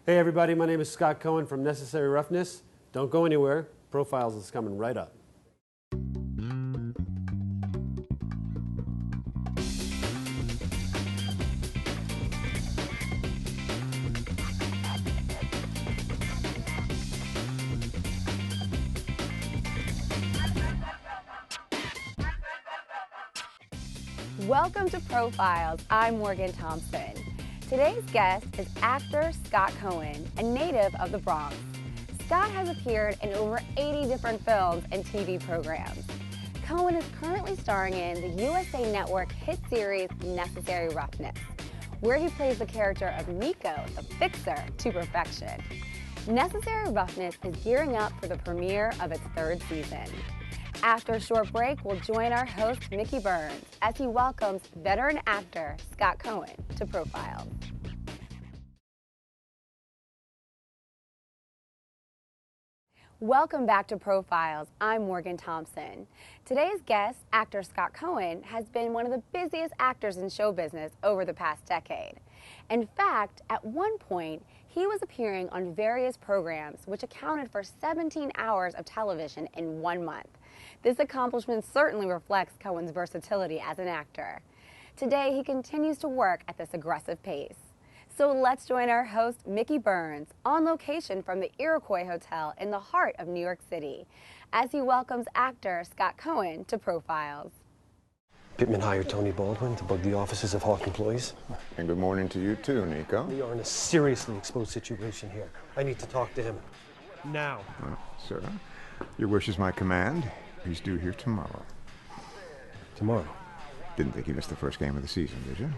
Hey everybody, my name is Scott Cohen from Necessary Roughness. Don't go anywhere. Profiles is coming right up. Welcome to Profiles. I'm Morgan Thompson. Today's guest is actor Scott Cohen, a native of the Bronx. Scott has appeared in over 80 different films and TV programs. Cohen is currently starring in the USA Network hit series Necessary Roughness, where he plays the character of Nico, the fixer, to perfection. Necessary Roughness is gearing up for the premiere of its third season. After a short break, we'll join our host, Mickey Burns, as he welcomes veteran actor Scott Cohen to Profiles. Welcome back to Profiles. I'm Morgan Thompson. Today's guest, actor Scott Cohen, has been one of the busiest actors in show business over the past decade. In fact, at one point, he was appearing on various programs which accounted for 17 hours of television in 1 month. This accomplishment certainly reflects Cohen's versatility as an actor. Today, he continues to work at this aggressive pace. So let's join our host, Mickey Burns, on location from the Iroquois Hotel in the heart of New York City, as he welcomes actor Scott Cohen to Profiles. Pittman hired Tony Baldwin to bug the offices of Hawk employees. And good morning to you too, Nico. We are in a seriously exposed situation here. I need to talk to him. Now. Sir, your wish is my command. He's due here tomorrow. Tomorrow? Didn't think he missed the first game of the season, did you?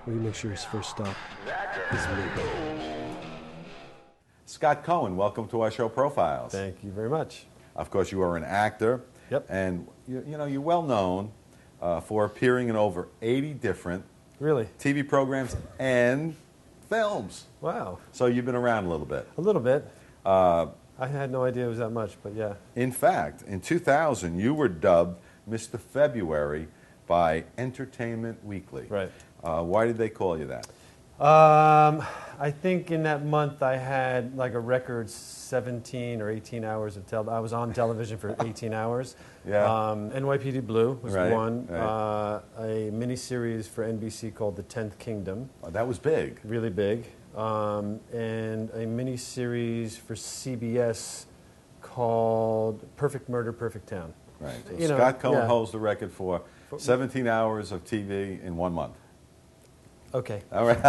Will you make sure his first stop is me? Scott Cohen, welcome to our show Profiles. Thank you very much. Of course, you are an actor. Yep. And you're well known for appearing in over 80 different Really? TV programs and films. Wow. So you've been around a little bit. A little bit. I had no idea it was that much, but yeah. In fact, in 2000, you were dubbed Mr. February by Entertainment Weekly. Right. Why did they call you that? I think in that month I had like a record 17 or 18 hours of I was on television for 18 hours. Yeah. NYPD Blue was Right, one. right. A miniseries for NBC called The 10th Kingdom. Oh, that was big. Really big. And a miniseries for CBS called Perfect Murder, Perfect Town. Right. So Scott Cohen holds the record for 17 hours of TV in 1 month. Okay. All right.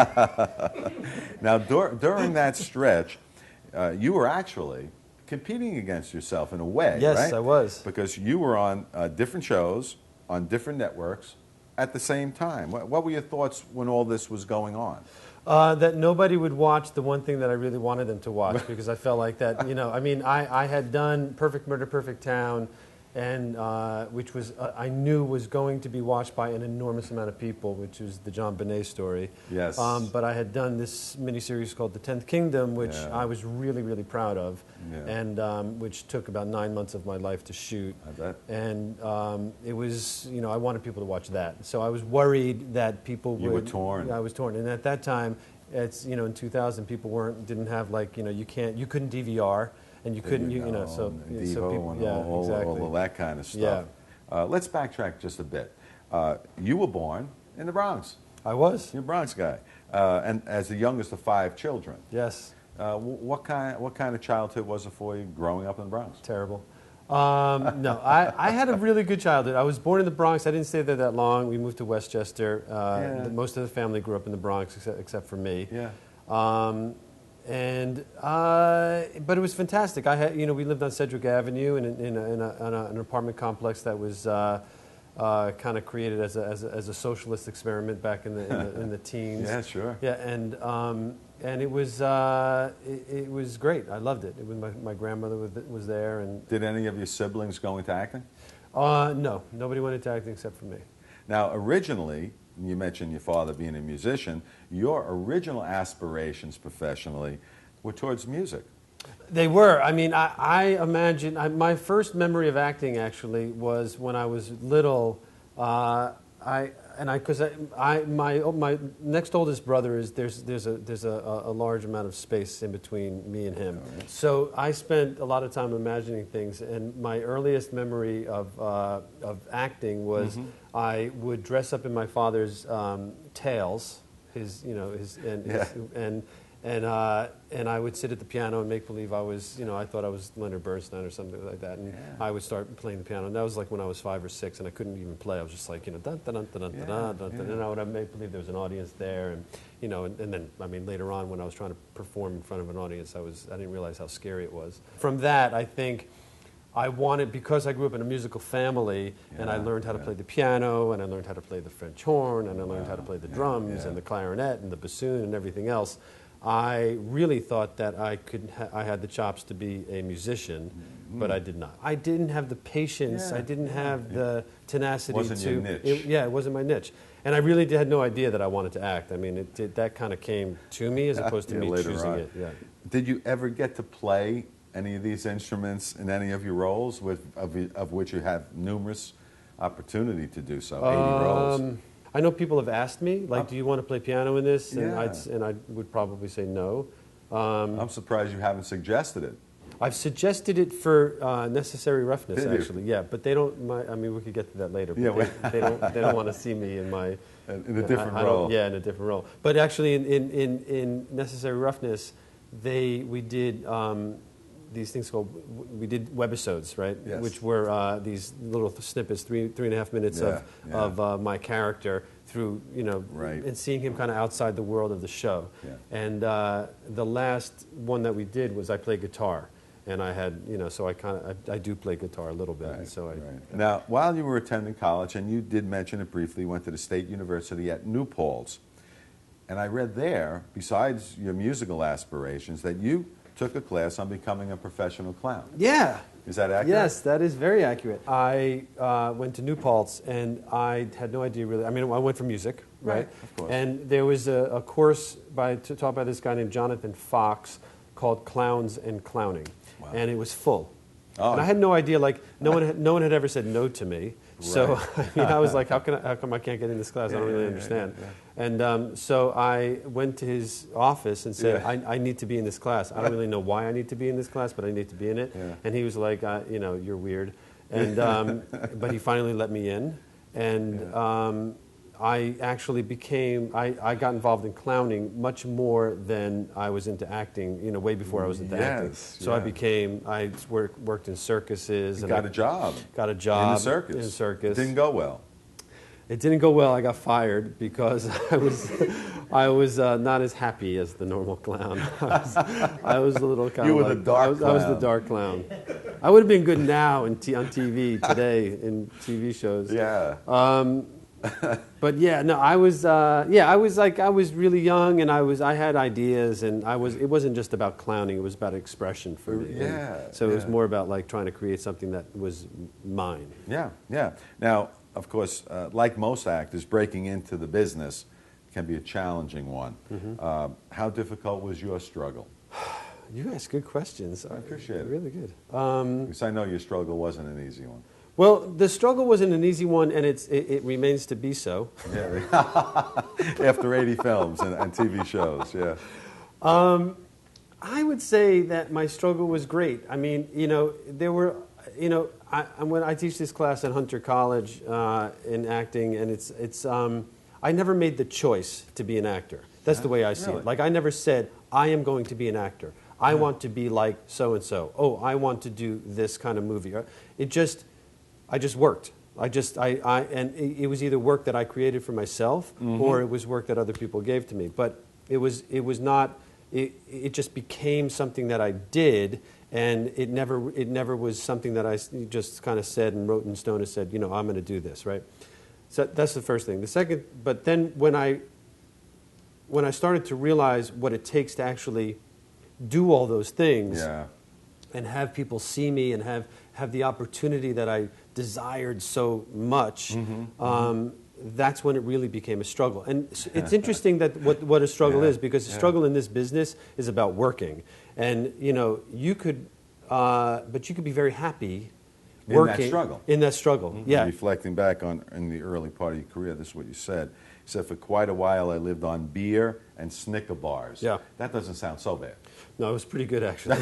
Now, during that stretch, you were actually competing against yourself in a way, yes, right? Yes, I was. Because you were on different shows, on different networks at the same time. What were your thoughts when all this was going on? That nobody would watch the one thing that I really wanted them to watch, because I felt like that, I had done Perfect Murder, Perfect Town, and which was I knew was going to be watched by an enormous amount of people, which was the John Bonet story. Yes. But I had done this miniseries called The 10th Kingdom, which I was really, really proud of, and which took about 9 months of my life to shoot. I bet. And it was, I wanted people to watch that. So I was worried that people would... You were torn. I was torn. And at that time, it's, in 2000, people didn't have you couldn't DVR. And you couldn't, so people, and all that kind of stuff. Yeah. Let's backtrack just a bit. You were born in the Bronx. I was. You're a Bronx guy, and as the youngest of 5 children. Yes. What kind of childhood was it for you growing up in the Bronx? Terrible. No, I had a really good childhood. I was born in the Bronx. I didn't stay there that long. We moved to Westchester. Most of the family grew up in the Bronx, except for me. Yeah. But it was fantastic. I had, we lived on Sedgwick Avenue in an apartment complex that was kind of created as a socialist experiment back in the teens. Yeah, sure. Yeah, and it was great. I loved it. It was my grandmother was there. And did any of your siblings go into acting? No, nobody went into acting except for me. Now, originally, you mentioned your father being a musician. Your original aspirations professionally were towards music. They were. I mean, I imagine my first memory of acting actually was when I was little. and because my next oldest brother is there's a large amount of space in between me and him. Right. So I spent a lot of time imagining things, and my earliest memory of acting was I would dress up in my father's tails, and I would sit at the piano and make believe I was, I thought I was Leonard Bernstein or something like that, and I would start playing the piano. And that was like when I was 5 or 6, and I couldn't even play. I was just like, dun dun dun dun dun dun dun, and I would make believe there was an audience there, and and then I mean later on when I was trying to perform in front of an audience, I didn't realize how scary it was. From that, I think I wanted, because I grew up in a musical family, and I learned how to play the piano, and I learned how to play the French horn, and I learned how to play the drums and the clarinet and the bassoon and everything else. I really thought that I had the chops to be a musician, but I did not. I didn't have the patience. I didn't have the tenacity. Wasn't your niche. It wasn't my niche. And I really had no idea that I wanted to act. I mean, that kind of came to me as opposed to me choosing it. Yeah. Did you ever get to play any of these instruments in any of your roles, of which you have numerous opportunity to do so, 80 roles? I know people have asked me, like, do you want to play piano in this? And, Yeah. I would probably say no. I'm surprised you haven't suggested it. I've suggested it for Necessary Roughness, Did you? actually. Yeah, but they don't. I mean, we could get to that later. But Yeah, they don't want to see me in my in a different role. Yeah, in a different role. But actually, in Necessary Roughness, we did these things called, we did webisodes, right? Yes. Which were these little snippets, 3.5 minutes of my character through, and seeing him kind of outside the world of the show. Yeah. And the last one that we did was I play guitar. And I had, so I do play guitar a little bit. Right, And so Now, while you were attending college, and you did mention it briefly, you went to the State University at New Paltz. And I read there, besides your musical aspirations, that you took a class on becoming a professional clown. Yeah. Is that accurate? Yes, that is very accurate. I went to New Paltz, and I had no idea really. I mean, I went for music, right? Of course. And there was a course taught by this guy named Jonathan Fox called Clowns and Clowning. Wow. And it was full. Oh. And I had no idea, like, no one had ever said no to me. So, I mean, I was like, how come I can't get in this class? I don't really understand. And so I went to his office and said, I need to be in this class. I don't really know why I need to be in this class, but I need to be in it. Yeah. And he was like, you're weird. And but he finally let me in. And I actually I got involved in clowning much more than I was into acting, way before I was into acting. So I worked in circuses. You got a job. Got a job. In the circus. In the circus. It didn't go well. It didn't go well. I got fired because I was not as happy as the normal clown. I was a little kind of. You were the dark clown. I was the dark clown. I would have been good now on TV today in TV shows. Yeah. But yeah, no, I was really young, and I had ideas, and it wasn't just about clowning, it was about expression for me. Yeah. So it was more about like trying to create something that was mine. Yeah, yeah. Now, of course, like most actors, breaking into the business can be a challenging one. Mm-hmm. How difficult was your struggle? You ask good questions. I appreciate it. Really good. Because I know your struggle wasn't an easy one. Well, the struggle wasn't an easy one, and it remains to be so. Yeah. After 80 films and TV shows, yeah. I would say that my struggle was great. I mean, there were, when I teach this class at Hunter College in acting, and it's I never made the choice to be an actor. That's the way I see it. Like, I never said, I am going to be an actor. I want to be like so-and-so. Oh, I want to do this kind of movie. I just worked. And it was either work that I created for myself, or it was work that other people gave to me. But it was not. It just became something that I did, and it never was something that I just kind of said and wrote in stone and said, I'm going to do this, right? So that's the first thing. The second, but then when I started to realize what it takes to actually do all those things, and have people see me and have the opportunity that I desired so much, that's when it really became a struggle. And it's interesting that what a struggle is, because a struggle in this business is about working. And, you could be very happy working struggle. In that struggle, yeah. Reflecting back on in the early part of your career, this is what you said. You said, for quite a while I lived on beer and Snicker bars. Yeah. That doesn't sound so bad. No, it was pretty good, actually.